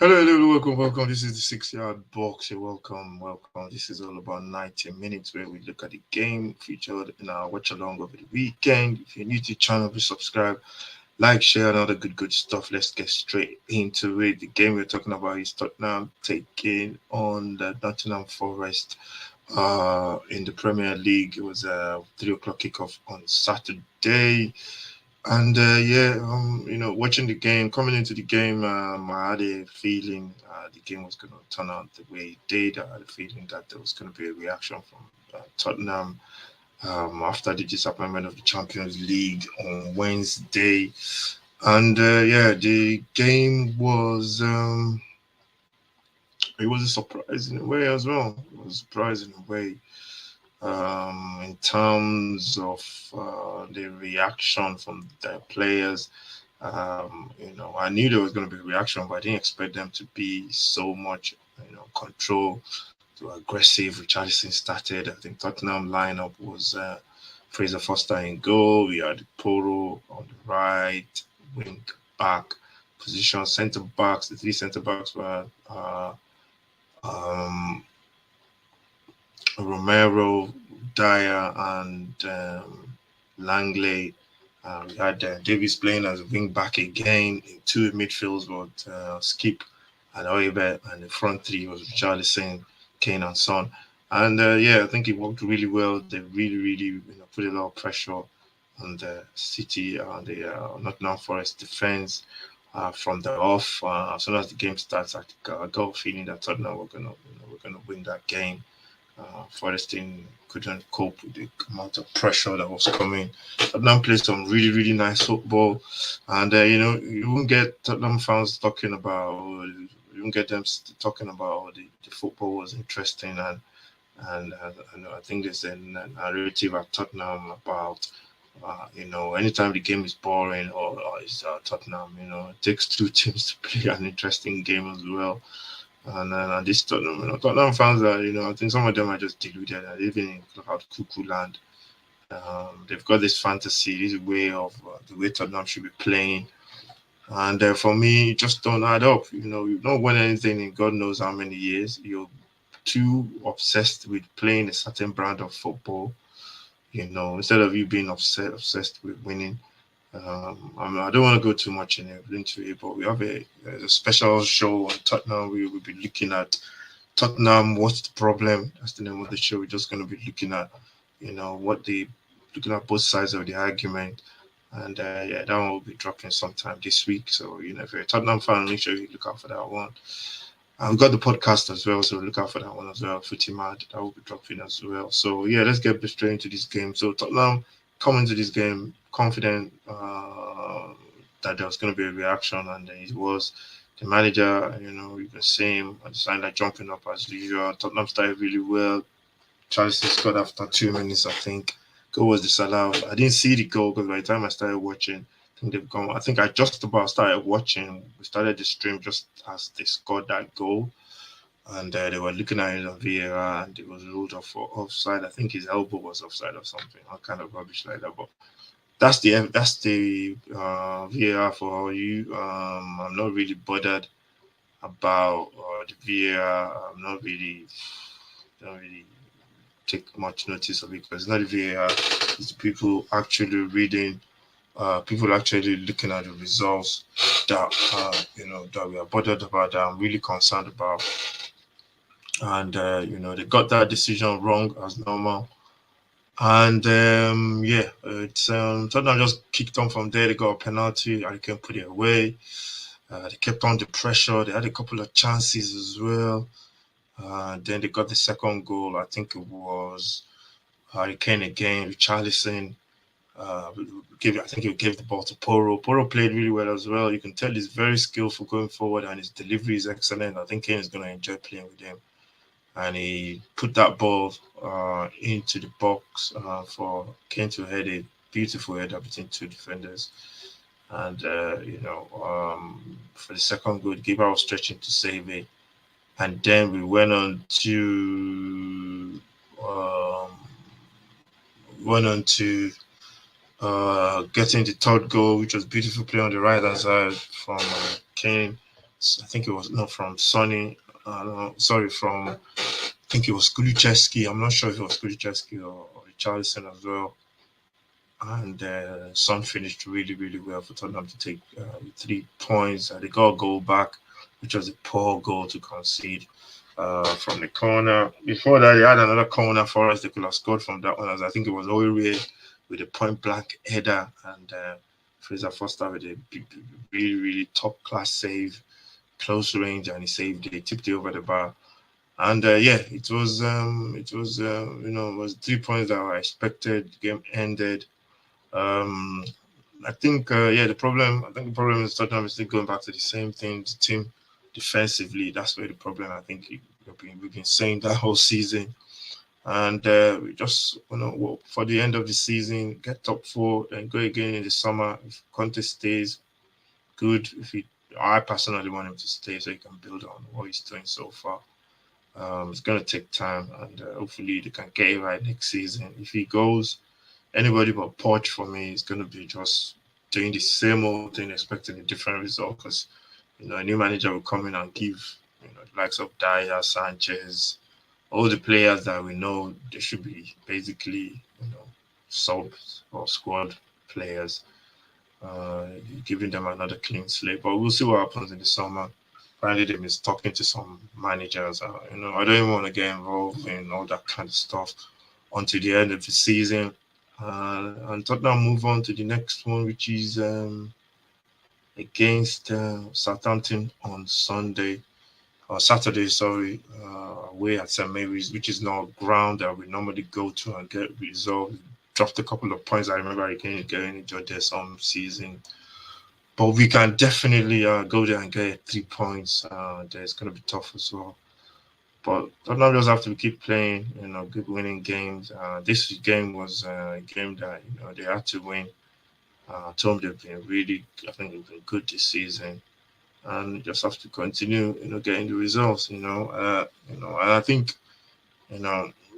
Hello, welcome. This is the 6 yard box. You're welcome. This is all about 90 minutes where we look at the game featured in our watch along over the weekend. If you're new to the channel, please subscribe, like, share, and other good stuff. Let's get straight into it. The game we're talking about is Tottenham taking on the N.Forest in the Premier League. It was a 3 o'clock kickoff on Saturday. And watching the game, coming into the game, I had a feeling the game was going to turn out the way it did. I had a feeling that there was going to be a reaction from Tottenham after the disappointment of the Champions League on Wednesday. And the game was it was a surprise in a way as well. It was a surprise in a way in terms of the reaction from the players. I knew there was going to be a reaction, but I didn't expect them to be so much, control, so aggressive. Richarlison started. I think Tottenham lineup was Fraser Foster in goal. We had Poro on the right, wing back position, centre backs. The three centre backs were um, Romero, Dyer, and Langley. We had Davies playing as a wing back again in two midfields, but Skip and Oibe, and the front three was Richarlison, Kane, and Son. And I think it worked really well. They really, put a lot of pressure on the City, on the Nottingham Forest defense from the off. As soon as the game starts, I got a feeling that Tottenham were gonna win that game. Forest couldn't cope with the amount of pressure that was coming. Tottenham played some really nice football, and you won't get Tottenham fans talking about, you won't get them talking about the football was interesting, and I think there's a narrative at Tottenham about. Anytime the game is boring or it's Tottenham, it takes two teams to play an interesting game as well. And this Tottenham, Tottenham fans are, I think some of them are just deluded. They're living in clubhouse cuckoo land. They've got this fantasy, this way of the way Tottenham should be playing. And for me, it just don't add up. You've not won anything in God knows how many years. You're too obsessed with playing a certain brand of football. Instead of you being obsessed with winning. I don't want to go too much into it, but we have a special show on Tottenham. We will be looking at Tottenham. What's the problem? That's the name of the show. We're just going to be looking at, looking at both sides of the argument. And that one will be dropping sometime this week. So, if you're a Tottenham fan, make sure you look out for that one. I've got the podcast as well, so look out for that one as well. Footy Mad, that will be dropping as well. So, let's get straight into this game. So, Tottenham come into this game confident that there was going to be a reaction, and it was. The manager, you can see him at the sign like jumping up as usual. Tottenham started really well. Chelsea scored after 2 minutes, I think. Goal was disallowed. I didn't see the goal because by the time I started watching, I think they've gone. I think I just about started watching. We started the stream just as they scored that goal, and they were looking at it on VAR, and it was ruled off for offside. I think his elbow was offside or something, all kind of rubbish like that. But that's the VAR for you. I'm not really bothered about the VAR. I'm not really don't really take much notice of it because it's not the VAR. It's the people actually reading. People actually looking at the results that that we are bothered about. That I'm really concerned about, and they got that decision wrong as normal. And it's Tottenham just kicked on from there. They got a penalty. I can put it away. They kept on the pressure. They had a couple of chances as well. Then they got the second goal. I think it was Kane again. Richarlison I think he gave the ball to Poro. Poro played really well as well. You can tell he's very skillful going forward, and his delivery is excellent. I think Kane is going to enjoy playing with him. And he put that ball into the box for Kane to head a beautiful header between two defenders. And for the second goal, the keeper was stretching to save it. And then we went on to getting the third goal, which was beautiful play on the right hand side from Kane. I think it was not from Sonny. No, sorry, from I think it was Kulicheski. I'm not sure if it was Kulicheski or Richarlison as well. And Son finished really, really well for Tottenham to take 3 points. They got a goal back, which was a poor goal to concede from the corner. Before that, they had another corner for us. They could have scored from that one, as I think it was Oire with a point blank header, and Fraser Foster with a really, really top class save, close range, and he saved it, tipped it over the bar. And it was 3 points that were expected. The game ended. Um, I think the problem is Tottenham is still going back to the same thing. The team defensively, that's where the problem. I think we've been saying that whole season, and we just for the end of the season, get top four and go again in the summer. If Conte stays, good. I personally want him to stay so he can build on what he's doing so far. It's going to take time, and hopefully they can get it right next season. If he goes, anybody but Poch for me is going to be just doing the same old thing, expecting a different result. Because a new manager will come in and give the likes of Dyer, Sanchez, all the players that we know they should be basically subs or squad players, giving them another clean slate. But we'll see what happens in the summer. Apparently, they is talking to some managers. I don't even want to get involved in all that kind of stuff until the end of the season. And Tottenham move on to the next one, which is against Southampton on Sunday or Saturday, sorry, away at St Mary's, which is not ground that we normally go to and get resolved. Dropped a couple of points. I remember again getting injured there some season, but we can definitely go there and get 3 points. It's going to be tough as well. But Tottenham just have to keep playing, good winning games. This game was a game that they had to win. I told them they've been really, I think they've been good this season, and just have to continue, getting the results. And I think,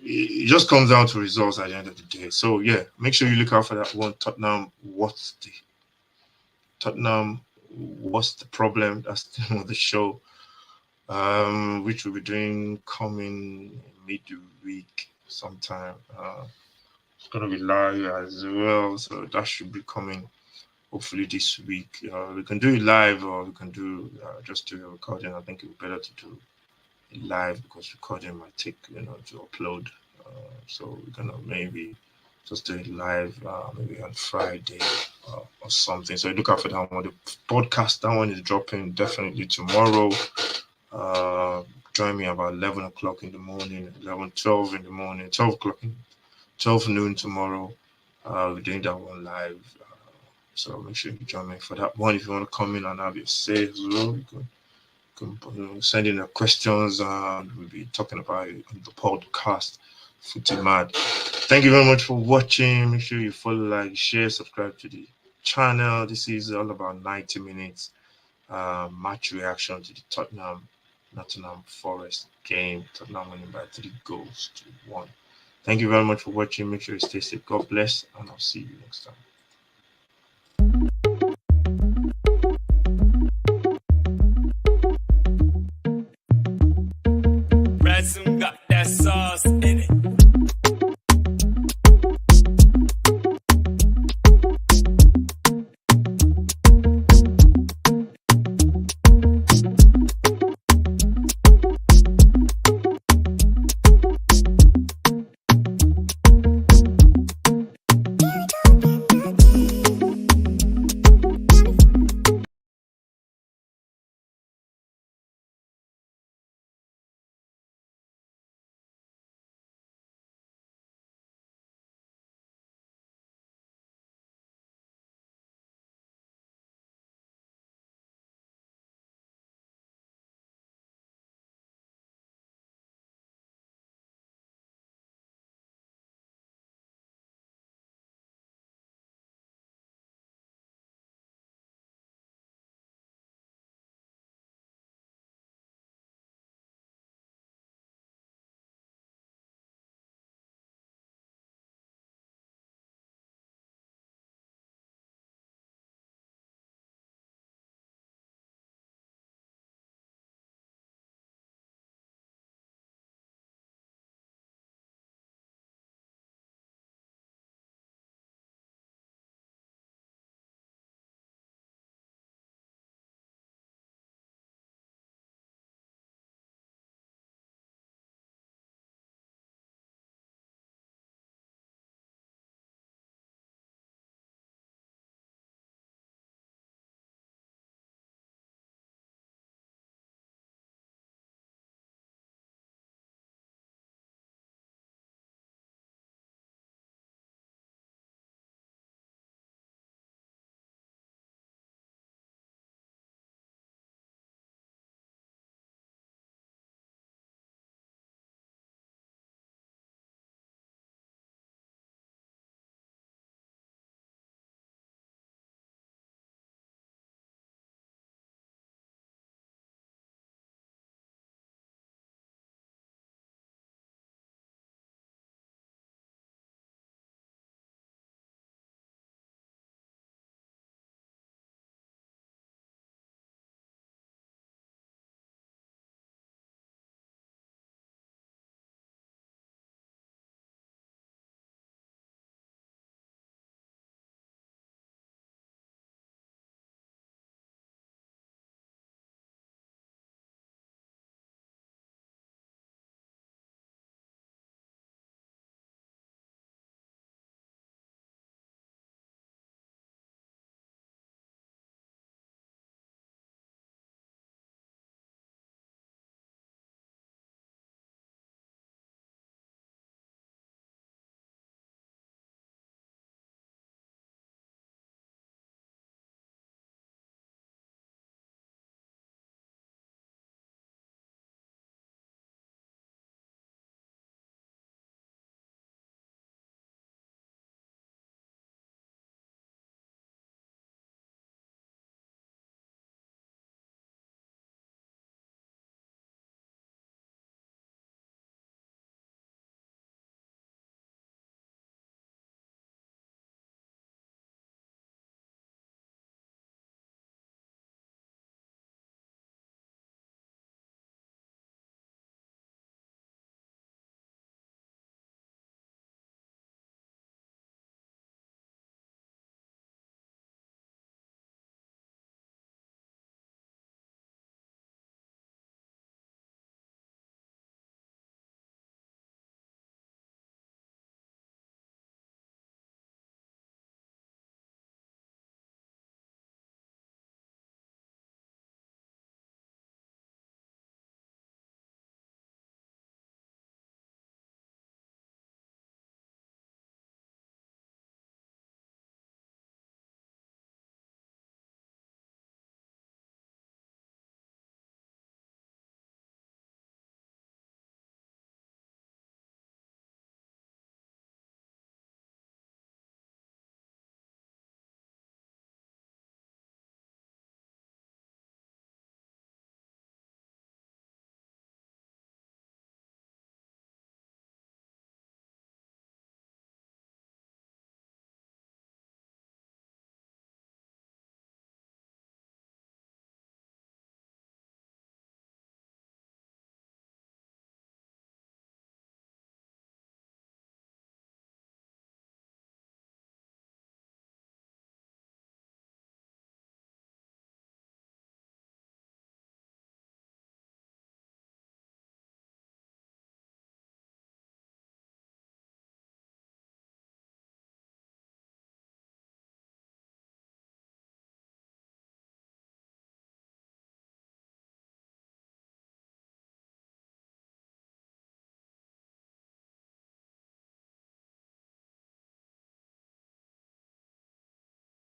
it just comes down to results at the end of the day. So yeah, make sure you look out for that one. Tottenham. What's the problem? That's the show. Which we'll be doing coming midweek sometime. It's gonna be live as well, so that should be coming hopefully this week. We can do it live, or we can do just do a recording. I think it would be better to do it live because recording might take to upload. So we're gonna maybe just do it live, maybe on Friday or something. So look out for that one. The podcast, that one is dropping definitely tomorrow. Join me about 11 o'clock in the morning, 12 in the morning, 12 noon tomorrow. We're doing that one live. So make sure you join me for that one. If you want to come in and have your say as well, you can send in your questions. We'll be talking about it on the podcast. Footy Mad. Thank you very much for watching. Make sure you follow, like, share, subscribe to the channel. This is all about 90 minutes match reaction to the N.Forest game. Tottenham winning by 3-1. Thank you very much for watching. Make sure you stay safe. God bless, and I'll see you next time. Got that sauce.